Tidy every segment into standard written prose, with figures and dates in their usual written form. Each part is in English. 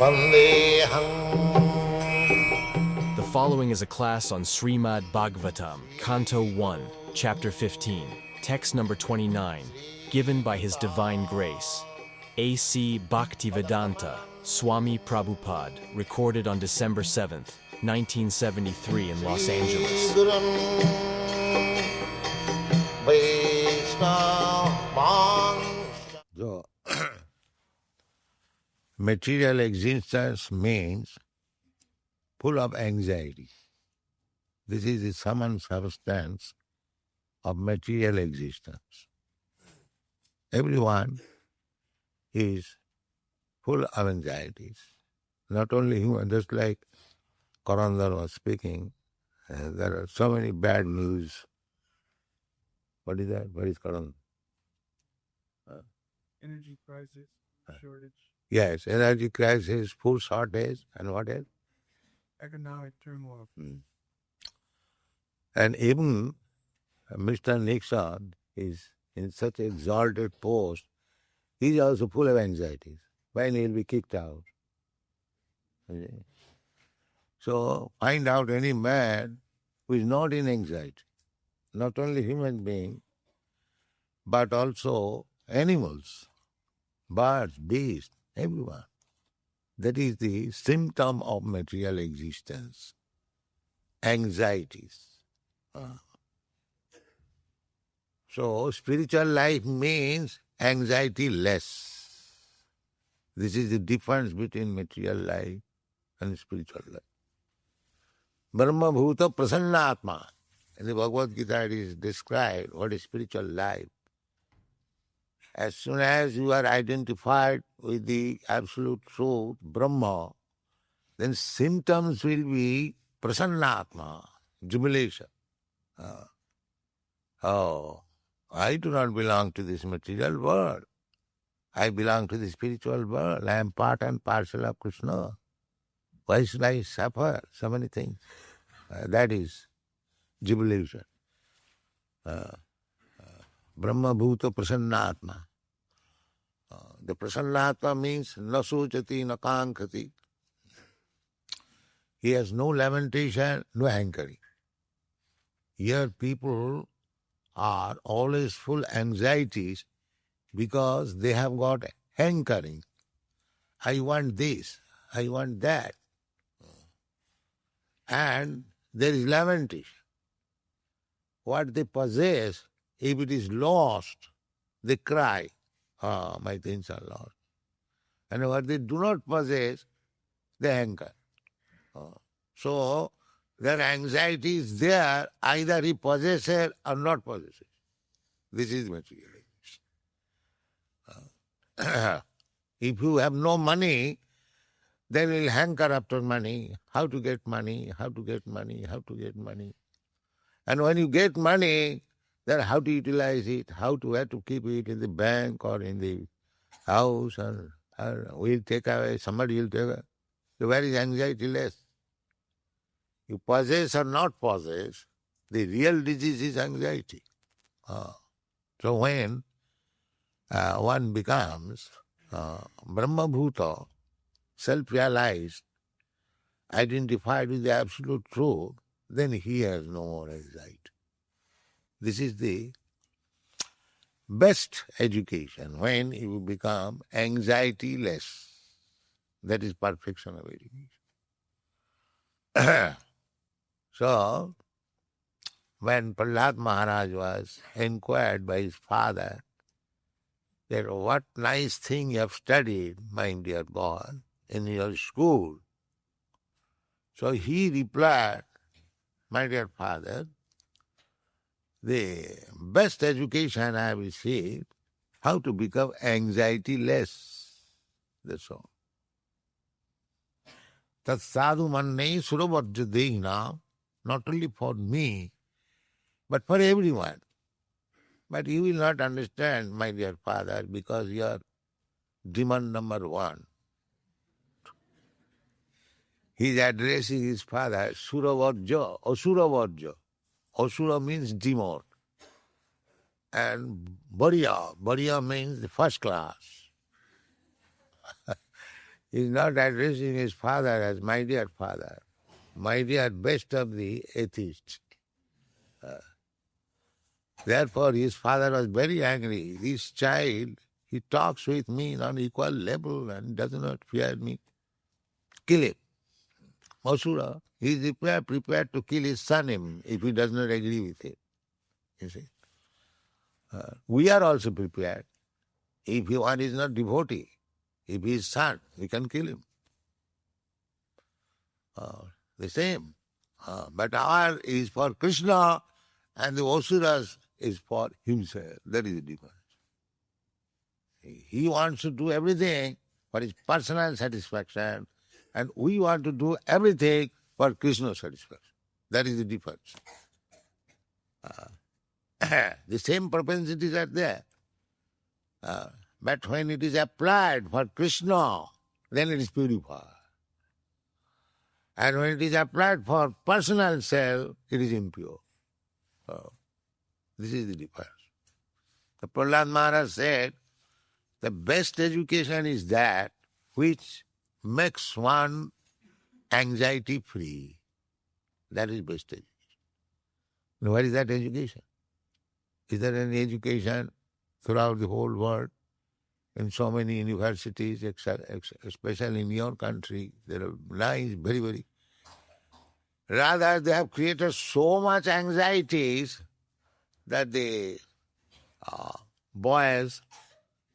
The following is a class on Srimad Bhagavatam, Canto 1, Chapter 15, text number 29, given by His Divine Grace, A.C. Bhaktivedanta, Swami Prabhupada, recorded on December 7th, 1973 in Los Angeles. So, material existence means full of anxiety. This is the sum and substance of material existence. Everyone is full of anxieties. Not only human, just like Karandar was speaking, there are so many bad news. What is that? What is Karandar? Energy crisis, shortage, Yes, energy crisis, food shortage, and what else? economic turmoil. And even Mr. Nixon is in such exalted post, he's also full of anxieties. When he'll be kicked out. So find out any man who is not in anxiety. Not only human being, but also animals, birds, beasts, everyone. That is the symptom of material existence. Anxieties. So spiritual life means anxiety less. This is the difference between material life and spiritual life. Brahma Bhuta Prasanna Atma. In the Bhagavad Gita it is described what is spiritual life. As soon as you are identified with the absolute truth, Brahma, then symptoms will be Prasanna Atma, jubilation. Oh, I do not belong to this material world. I belong to the spiritual world. I am part and parcel of Krishna. Why should I suffer so many things? That is jubilation. Brahma Bhuta Prasannatma. The Prasannatma means na sochati na kankati. He has no lamentation, no hankering. Here people are always full anxieties because they have got hankering. I want this, I want that. And there is lamentation. What they possess, if it is lost, they cry, "Ah, my things are lost." And what they do not possess, they hanker. So their anxiety is there, either he possesses or not possesses. This is material. If you have no money, then you will hanker after money. How to get money, how to get money, how to get money. And when you get money, then how to utilize it, where to keep it in the bank or in the house, or we'll take away, somebody will take away. So where is anxiety less? You possess or not possess, the real disease is anxiety. So when one becomes Brahma Bhuta, self-realized, identified with the absolute truth, then he has no more anxiety. This is the best education, when you become anxiety-less. That is perfection of education. So, when Prahlad Maharaj was inquired by his father that what nice thing you have studied, my dear boy, in your school. So he replied, my dear father, the best education I have received, how to become anxiety-less. That's all. Tat sadhu manne suravarjadehina, not only for me, but for everyone. But you will not understand, my dear father, because you are demand number one. He is addressing his father, Suravarja, Asuravarja. Asura means demon. And Bariya means the first class. He is not addressing his father as my dear father, my dear best of the atheists. Therefore his father was very angry. This child, he talks with me on equal level and does not fear me. Kill him. Asura, he is prepared to kill his son if he does not agree with him. You see. We are also prepared. If one is not devotee, if he is son, we can kill him. The same. But our is for Krishna and the Asuras is for himself. That is the difference. He wants to do everything for his personal satisfaction and we want to do everything for Krishna's satisfaction. That is the difference. The same propensities are there. But when it is applied for Krishna, then it is purified. And when it is applied for personal self, it is impure. This is the difference. The Prahlad Maharaj said, the best education is that which makes one anxiety free. That is best education. Now, what is that education? Is there any education throughout the whole world? In so many universities, especially in your country, there are nice, very, very. Rather, they have created so much anxieties that the boys,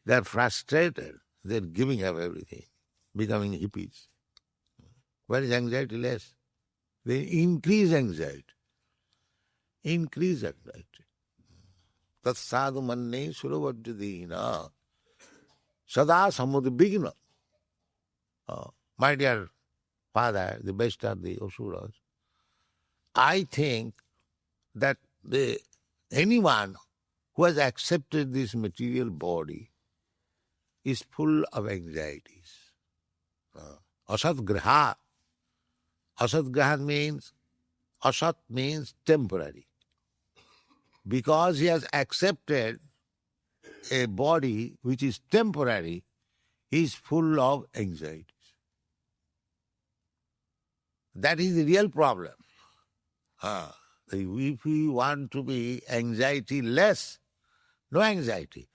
they are frustrated. They are giving up everything, becoming hippies. Where is anxiety less? They increase anxiety. Increase anxiety. Tat sadhu manne suravajjadina sada samudbigna. My dear father, the best of the Asuras, I think that anyone who has accepted this material body is full of anxieties. Asat graha means temporary. Because he has accepted a body which is temporary, he is full of anxieties. That is the real problem. If we want to be anxiety less, no anxiety,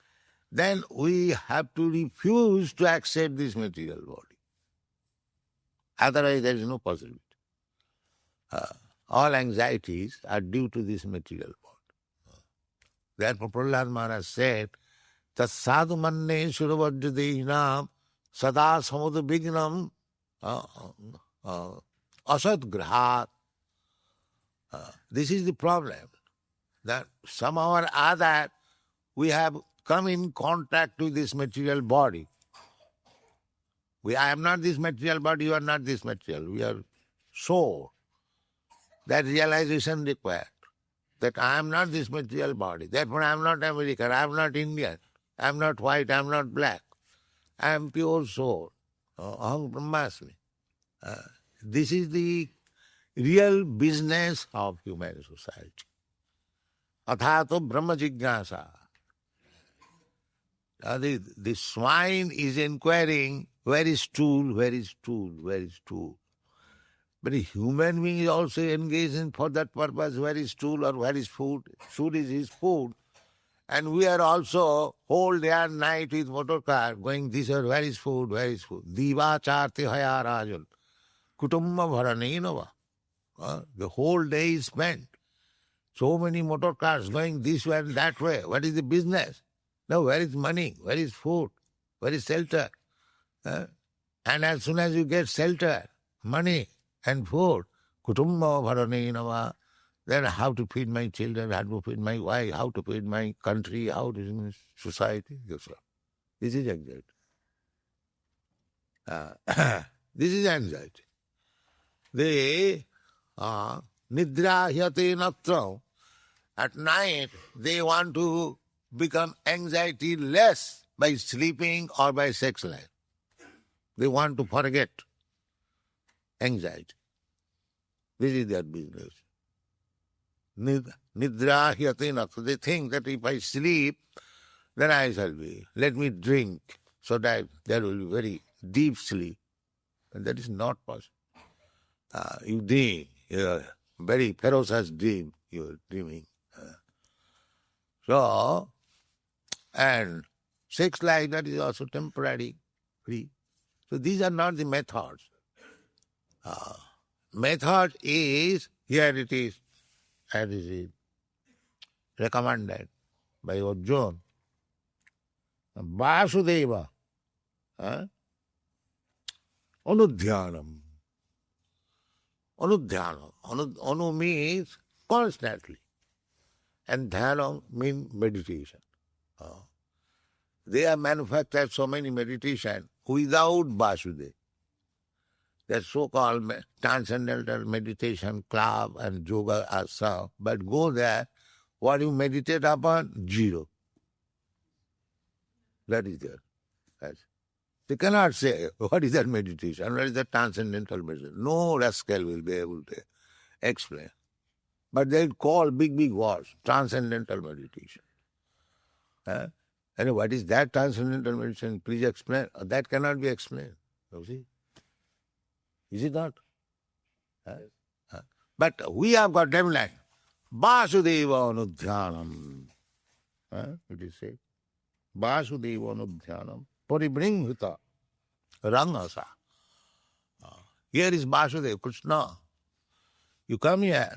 then we have to refuse to accept this material body. Otherwise there is no possibility. All anxieties are due to this material body. Therefore Prahlad Maharaj said, Tat sadhu manne suravajjadinam sada samudvignam asat grahat. This is the problem, that somehow or other we have come in contact with this material body. I am not this material body, you are not this material. We are soul. That realization required, that I am not this material body. Therefore I am not American, I am not Indian, I am not white, I am not black. I am pure soul. Aham Brahmasmi. This is the real business of human society. Athato Brahma Jignasa. The swine is inquiring, where is stool, where is stool, where is stool? But a human being is also engaged in for that purpose, where is stool or where is food? Stool is his food. And we are also whole day and night with motor car going this or where is food, where is food? Diva charte haya rajan. Kutumba bharaneinava. The whole day is spent. So many motor cars going this way and that way. What is the business? Now where is money? Where is food? Where is shelter? And as soon as you get shelter, money and food, kutumba bharaneinava, then how to feed my children, how to feed my wife, how to feed my country, how to feed society. This is anxiety. This is anxiety. They nidra hyate natra. At night, they want to become anxiety less by sleeping or by sex life. They want to forget anxiety. This is their business. Nidra hyate natra. They think that if I sleep, then I shall be. Let me drink so that there will be very deep sleep. And that is not possible. You dream, you're very ferocious dream, you're dreaming. So, and sex life, that is also temporary, free. So these are not the methods. Method is, here it is, as is recommended by Arjuna. Vasudeva, anudhyanam. Anudhyanam. Anu means constantly. And dhyana means meditation. They have manufactured so many meditation without Vasudeva. That so-called transcendental meditation club and yoga ashram. But go there, what you meditate upon? Zero. That is there. They cannot say, what is that meditation? What is that transcendental meditation? No rascal will be able to explain. But they call big words, transcendental meditation. And what is that transcendental meditation? Please explain. That cannot be explained. You see? Is it not? But we have got them like Vasudeva Anudhyanam. It is said. Vasudeva Anudhyanam. Paribringhita Rangasa. Here is Vasudeva, Krishna. You come here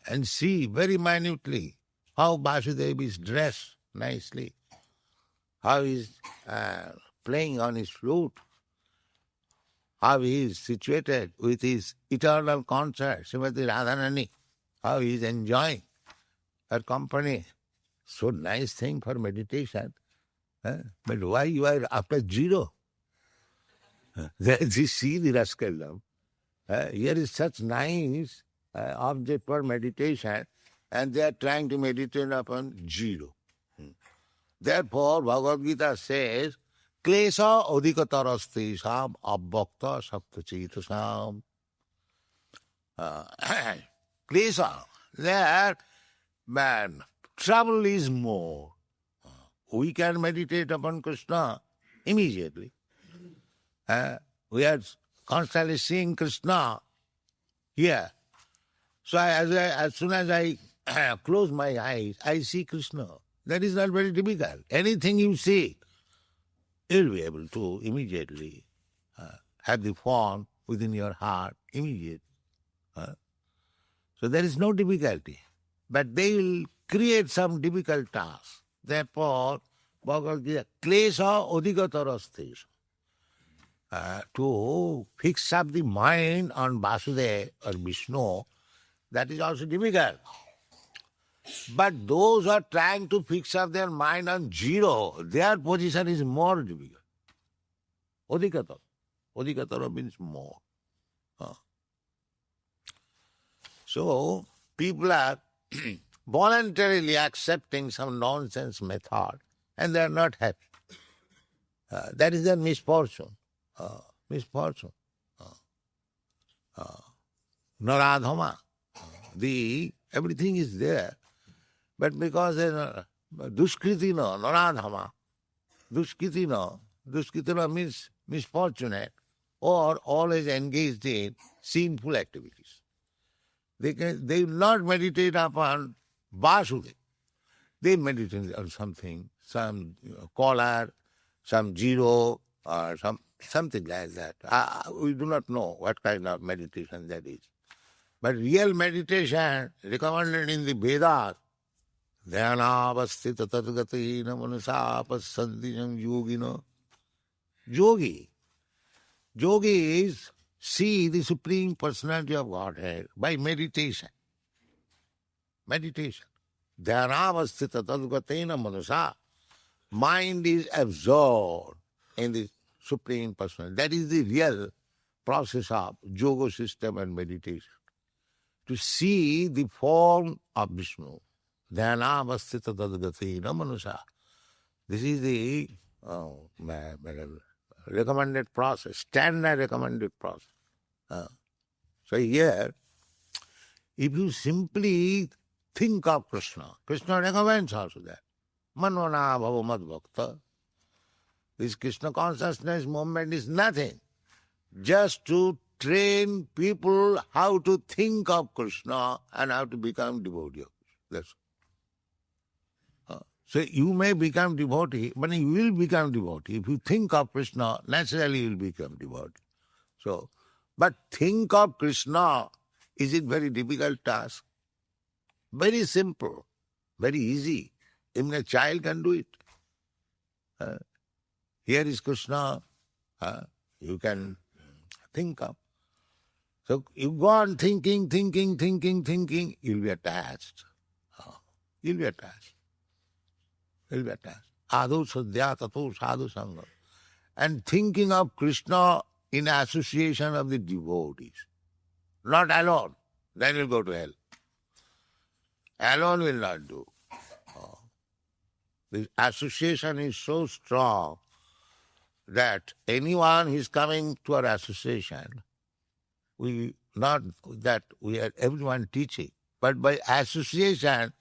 and see very minutely how Vasudeva is dressed nicely, how he is playing on his flute, how he is situated with his eternal consort, Srimati Radharani, how he is enjoying her company. So nice thing for meditation. But why you are after zero? You see the rascal. Here is such nice object for meditation, and they are trying to meditate upon zero. Therefore, Bhagavad Gita says, Klesha adhikatarastesham abbhakta saptachetasam. Klesha, there, man, trouble is more. We can meditate upon Krishna immediately. We are constantly seeing Krishna here. So as soon as I close my eyes, I see Krishna. That is not very difficult. Anything you see, you'll be able to immediately have the form within your heart immediately. So there is no difficulty. But they will create some difficult tasks. Therefore, Bhagavad Gita, klesha adhikatarastesha. To fix up the mind on Vasudeva or Vishnu, that is also difficult. But those who are trying to fix up their mind on zero, their position is more difficult. Adhikatara. Adhikatara means more. So, people are voluntarily accepting some nonsense method and they are not happy. That is their misfortune. Misfortune. Naradhama. Everything is there. But because duskritina, naradhama, duskritina means misfortunate or always engaged in sinful activities. They will not meditate upon Vasudeva. They meditate on something, some collar, some zero, or something like that. We do not know what kind of meditation that is. But real meditation recommended in the Vedas, Dhyanavastita tadgatina manusa pasandinam yogina. Yogi is see the Supreme Personality of Godhead by meditation. Meditation. Dhyanavastita tadgatina manusa. Mind is absorbed in the Supreme Personality. That is the real process of yoga system and meditation. To see the form of Vishnu. Dhyanavastita tadgatina manusa. This is the recommended process, standard recommended process. So here, if you simply think of Krishna, Krishna recommends also that. Manvana bhava mad bhakta. This Krishna consciousness movement is nothing just to train people how to think of Krishna and how to become devotee of Krishna. That's all. So you may become devotee, but you will become devotee. If you think of Krishna, naturally you will become devotee. So, but think of Krishna, is it very difficult task? Very simple, very easy. Even a child can do it. Here is Krishna, you can think of. So you go on thinking, you'll be attached. You'll be attached. You'll be attached. Adu sadhya tato sadhu sangha. And thinking of Krishna in association of the devotees. Not alone. Then you'll go to hell. Alone will not do. The association is so strong that anyone who is coming to our association, not that we are everyone teaching, but by association,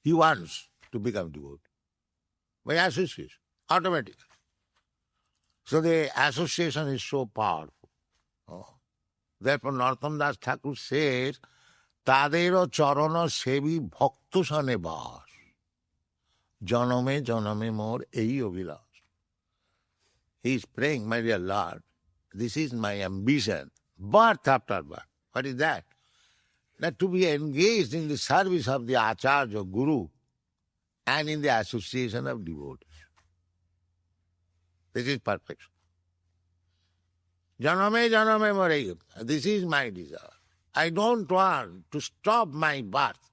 he wants to become devotee. By association, automatically. So the association is so powerful. Therefore, Narottam Das Thakur says, Tadero charana sevi bhakto sane bas. Janame janame mor ei abhilash. He is praying, my dear Lord, this is my ambition, birth after birth. What is that? That to be engaged in the service of the Acharya, Guru, and in the association of devotees. This is perfection. Janame janame mor ei. This is my desire. I don't want to stop my birth,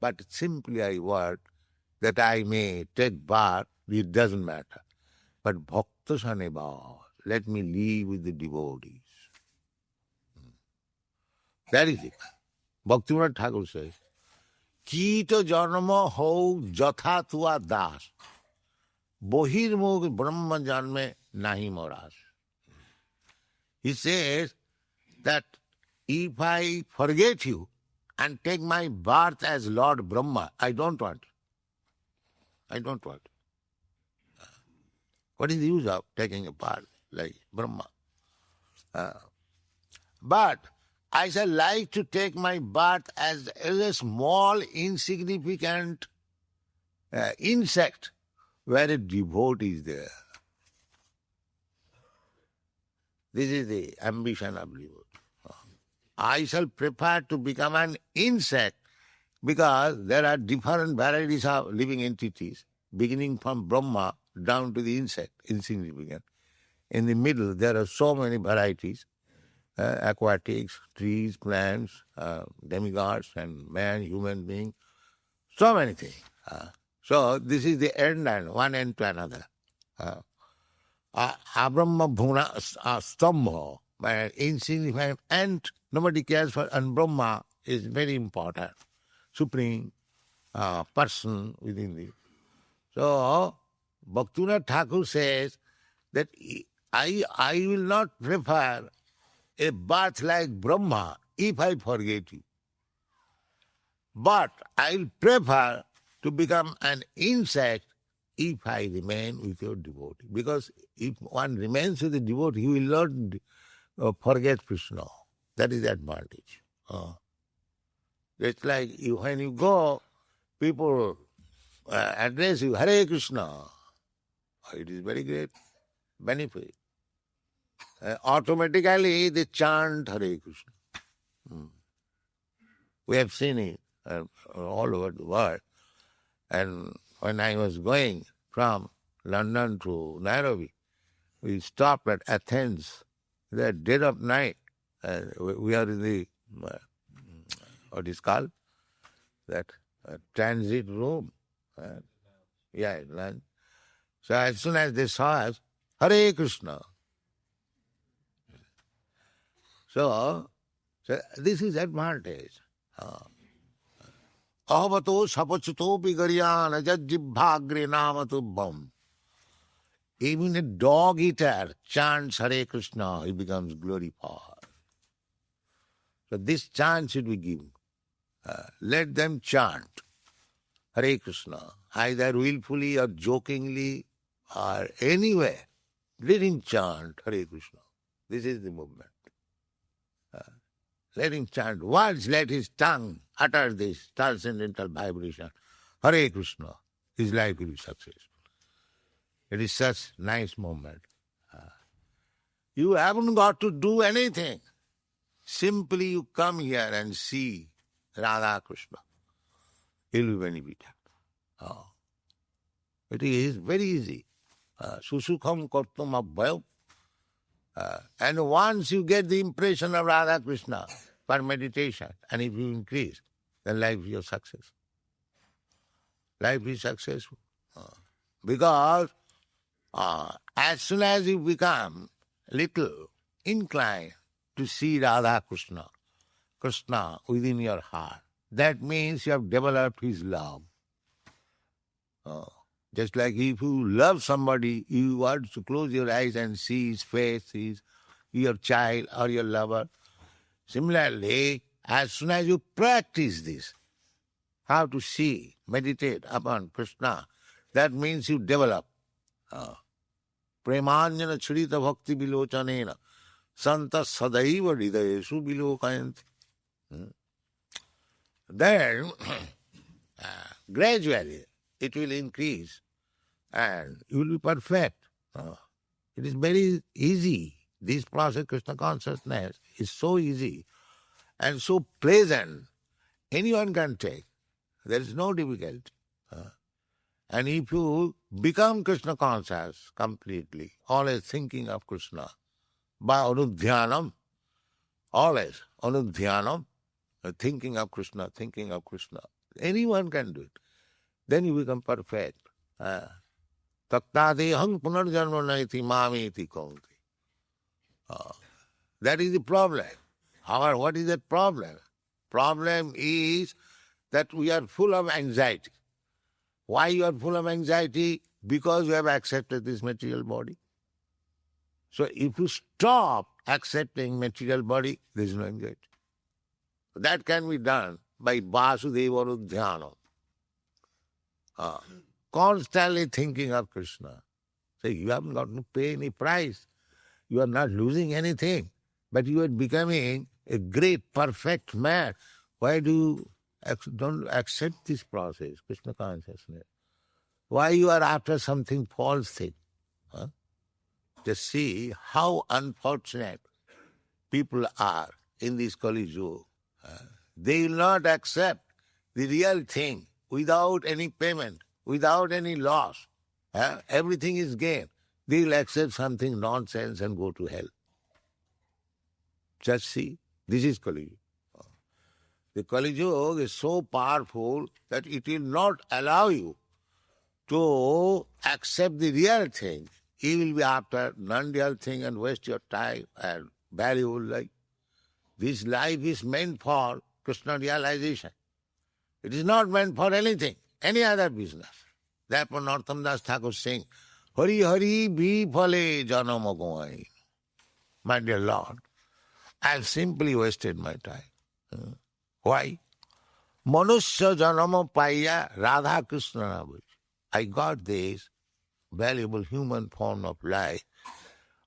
but simply I want that I may take birth, it doesn't matter. But bhakta saneva, let me live with the devotees. That is it. Bhaktivinoda Thakur says, Kita janma ho jatha tua das, bohirmukh brahma janme nahi moras. He says that if I forget you and take my birth as Lord Brahma, I don't want it. I don't want it. What is the use of taking a birth like Brahma? But I shall like to take my birth as a small, insignificant insect where a devotee is there. This is the ambition of devotee. I shall prefer to become an insect because there are different varieties of living entities, beginning from Brahma down to the insect, insignificant. In the middle, there are so many varieties, aquatics, trees, plants, demigods, and man, human being, so many things. So this is the end and one end to another. Abrahma bhuna stambha, insignificant ant, nobody cares for, and Brahma is very important, supreme person within the. So Bhaktivinoda Thakur says that I will not prefer a birth like Brahma if I forget you. But I will prefer to become an insect if I remain with your devotee. Because if one remains with the devotee, he will not forget Krishna. That is the advantage. It's like when you go, people address you, Hare Krishna. It is very great benefit. Automatically they chant Hare Krishna. We have seen it all over the world. And when I was going from London to Nairobi, we stopped at Athens. The dead of night. We are in the, what is called? That transit room. Lunch. So as soon as they saw us, Hare Krishna. So this is advantage. Ahavato sapachuto pigaryan ajajibhagre namatubham. Even a dog eater chants Hare Krishna, he becomes glorified. So this chant should be given. Let them chant Hare Krishna, either willfully or jokingly or anywhere. Let him chant Hare Krishna. This is the movement. Let him chant words, let his tongue utter this transcendental vibration. Hare Krishna. His life will be successful. It is such nice moment. You haven't got to do anything. Simply you come here and see Radha Krishna. You'll be benefited. It is very easy. Susukham kartum abhayam. And once you get the impression of Radha Krishna for meditation, and if you increase, then life is your success. Life is successful. Because as soon as you become little inclined to see Radha Krishna within your heart, that means you have developed his love. Just like if you love somebody, you want to close your eyes and see his face, your child or your lover. Similarly, as soon as you practice this, how to see, meditate upon Krishna, that means you develop. Premanjana churita bhakti vilochanena santa sadaiva hridayesu vilokayanti. Then, gradually, it will increase and you will be perfect. It is very easy. This process, Krishna consciousness, is so easy and so pleasant. Anyone can take. There is no difficulty. And if you become Krishna conscious completely, always thinking of Krishna, by anudhyanam, always anudhyanam, thinking of Krishna, anyone can do it. Then you become perfect. Taktadeham punarjanma naiti mameti kaunti. That is the problem. However, what is that problem? Problem is that we are full of anxiety. Why you are full of anxiety? Because you have accepted this material body. So if you stop accepting material body, there is no anxiety. That can be done by Vasudeva Anudhyanam. Constantly thinking of Krishna. So you haven't got to pay any price. You are not losing anything. But you are becoming a great, perfect man. Why don't accept this process, Krishna consciousness? Why you are after something false thing? Just see how unfortunate people are in this Kali Yuga. They will not accept the real thing without any payment, without any loss. Everything is gain. They will accept something nonsense and go to hell. Just see, this is Kali Yuga. The Kali Yuga is so powerful that it will not allow you to accept the real thing. You will be after non-real thing and waste your time and valuable life. This life is meant for Krishna realization. It is not meant for anything, any other business. Therefore, Narottam Das Thakur sings, Hari Hari bhi phale janama goai. My dear Lord, I have simply wasted my time. Why? Manusya janama paya Radha Krishna nabhuj. I got this valuable human form of life,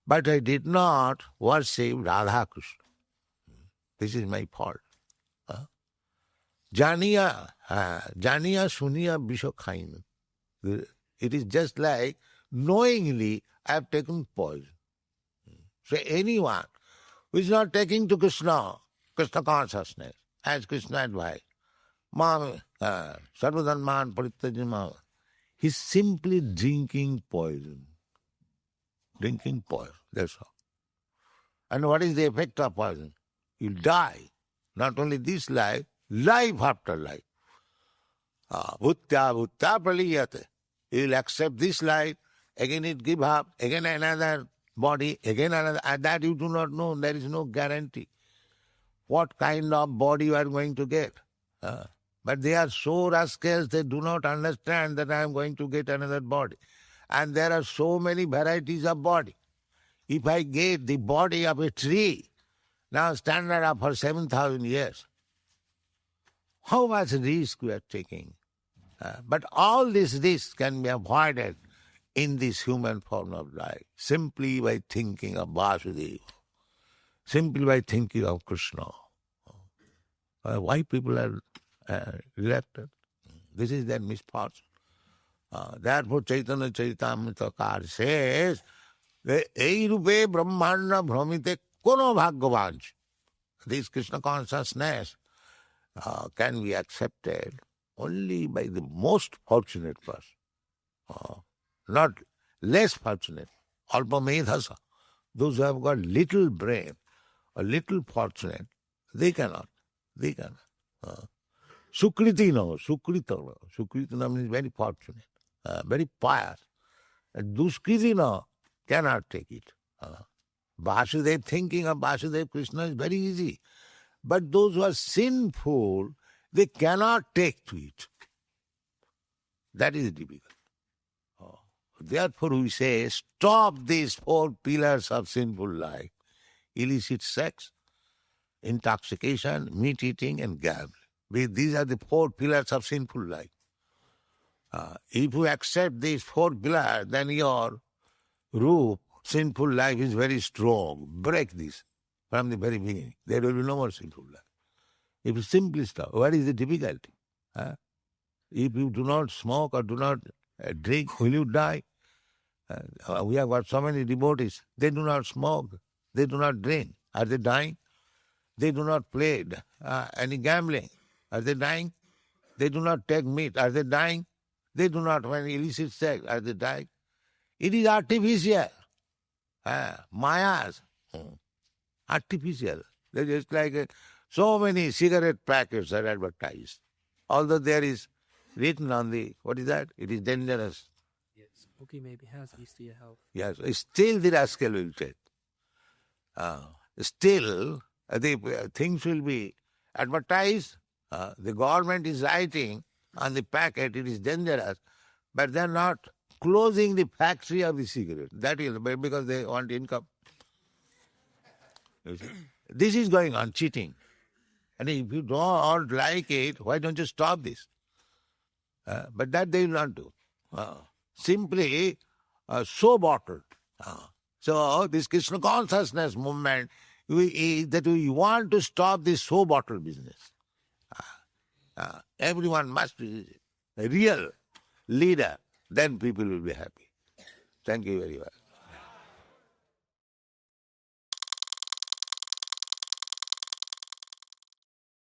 but I did not worship Radha Krishna. This is my fault. Janiya suniya bisho khain. It is just like knowingly I have taken poison. So anyone who is not taking to Krishna consciousness, as Krishna advised, sarvadan man parityajama, he's simply drinking poison. Drinking poison, that's all. And what is the effect of poison? You'll die. Not only this life, life after life. Bhutya praliyate. You'll accept this life, again it give up, again another body, again another, and that you do not know. There is no guarantee what kind of body you are going to get. But they are so rascals, they do not understand that I am going to get another body. And there are so many varieties of body. If I get the body of a tree, now standard up for 7,000 years, how much risk we are taking? But all this risk can be avoided in this human form of life, simply by thinking of Vasudeva. simply by thinking of Krishna. Why people are reluctant? This is their misfortune. Therefore Chaitanya Charitamritakar says, এই রূপে ব্রহ্মাণ্ড ভ্রমিতে কোনো ভাগ্যবান, this Krishna consciousness can be accepted only by the most fortunate person, not less fortunate. Alpa medhasa. Those who have got little brain or little fortunate, they cannot. Sukriti no. Sukriti no means very fortunate, very pious. And Duskriti no cannot take it. Vasudev, thinking of Vasudev Krishna is very easy. But those who are sinful, they cannot take to it. That is difficult. Therefore we say, stop these 4 pillars of sinful life. Illicit sex, intoxication, meat eating and gambling. These are the 4 pillars of sinful life. If you accept these 4 pillars, then your root, sinful life is very strong. Break this from the very beginning. There will be no more sinful life. If you simply stop, what is the difficulty? If you do not smoke or do not drink, will you die? We have got so many devotees. They do not smoke. They do not drink. Are they dying? They do not play any gambling. Are they dying? They do not take meat. Are they dying? They do not have any illicit sex. Are they dying? It is artificial. Mayas. Artificial. They're just like so many cigarette packets are advertised. Although there is written on the, what is that? It is dangerous. Yes, smoking may be hazardous to your health. Yes, still the rascal will take. Still the things will be advertised. The government is writing on the packet, it is dangerous, but they are not closing the factory of the cigarette. That is because they want income. This is going on, cheating. And if you don't like it, why don't you stop this? But that they will not do. Simply so bottled. So this Krishna consciousness movement is that we want to stop this so bottled business. Everyone must be a real leader. Then people will be happy. Thank you very much.